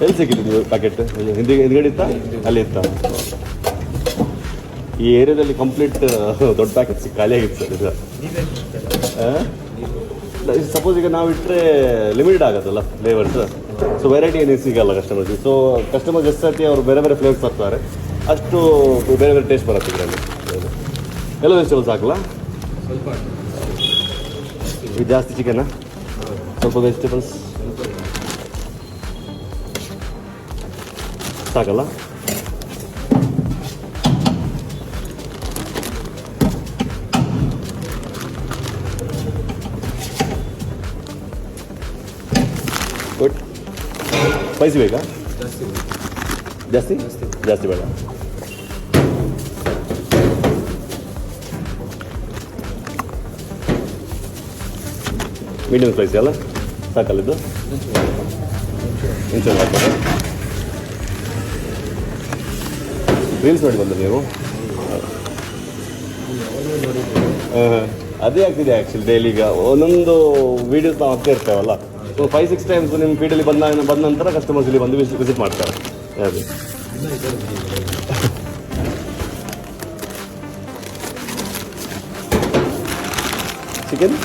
ಎಲ್ಲಿ ಸಿಕ್ಕಿದ್ದು ನೀವು ಪ್ಯಾಕೆಟ್? ಹಿಂದ್ಗಡೆ ಇತ್ತಾ? ಅಲ್ಲಿ ಇತ್ತಾ? ಈ ಏರಿಯಾದಲ್ಲಿ ಕಂಪ್ಲೀಟ್ ದೊಡ್ಡ ಪ್ಯಾಕೆಟ್ ಖಾಲಿ ಆಗಿತ್ತು ಸರ್ ಇದು. ಸಪೋಸ್ ಈಗ ನಾವು ಇಟ್ಟರೆ ಲಿಮಿಟೆಡ್ ಆಗುತ್ತಲ್ಲ ಫ್ಲೇವರ್ಸ್, ಸೊ ವೆರೈಟಿ ಏನೇನು ಸಿಗಲ್ಲ ಕಸ್ಟಮರ್ಸ್ಗೆ. ಸೊ ಕಸ್ಟಮರ್ಸ್ ಎಷ್ಟು ಸರ್ತಿ ಅವರು ಬೇರೆ ಬೇರೆ ಫ್ಲೇವರ್ಸ್ ಹಾಕ್ತಾರೆ, ಅಷ್ಟು ಬೇರೆ ಬೇರೆ ಟೇಸ್ಟ್ ಬರುತ್ತೆ ಇದರಲ್ಲಿ. ಎಲ್ಲ ವೆಜಿಟೇಬಲ್ಸ್ ಹಾಕಲ್ಲ, ಇದು ಜಾಸ್ತಿ ಚಿಕನ್ನ, ಸ್ವಲ್ಪ ವೆಜಿಟೇಬಲ್ಸ್ ಸಾಕಲ್ಲ. ಗುಡ್. ಸ್ಪೈಸಿ ಬೇಕಾ? ಜಾಸ್ತಿ ಜಾಸ್ತಿ ಬೇಡ. ಮೀಡಿಯಮ್ ಸ್ಪೈಸಿ ಅಲ್ಲ, ಸಾಕಲ್ಲ ಇದು? ಇಂಚು ಹಾಕ್ತಾರೆ. ರೀಲ್ಸ್ ನೋಡಿ ಬಂದ್ರೆ ನೀವು? ಅದೇ ಆಗ್ತಿದೆ ಆ್ಯಕ್ಚುಲಿ ಡೈಲಿ. ಈಗ ಒಂದೊಂದು ವೀಡಿಯೋಸ್ ನಾವು ಹಾಕ್ತಾ ಇರ್ತೇವಲ್ಲ, 5-6 ಟೈಮ್ಸ್ ನಿಮ್ಮ ಫೀಡಲ್ಲಿ ಬಂದ ನಂತರ ಕಸ್ಟಮರ್ಸ್ ಇಲ್ಲಿ ಬಂದು ವಿಸಿಟ್ ಮಾಡ್ತಾರೆ. ಅದೇ ಚಿಕನ್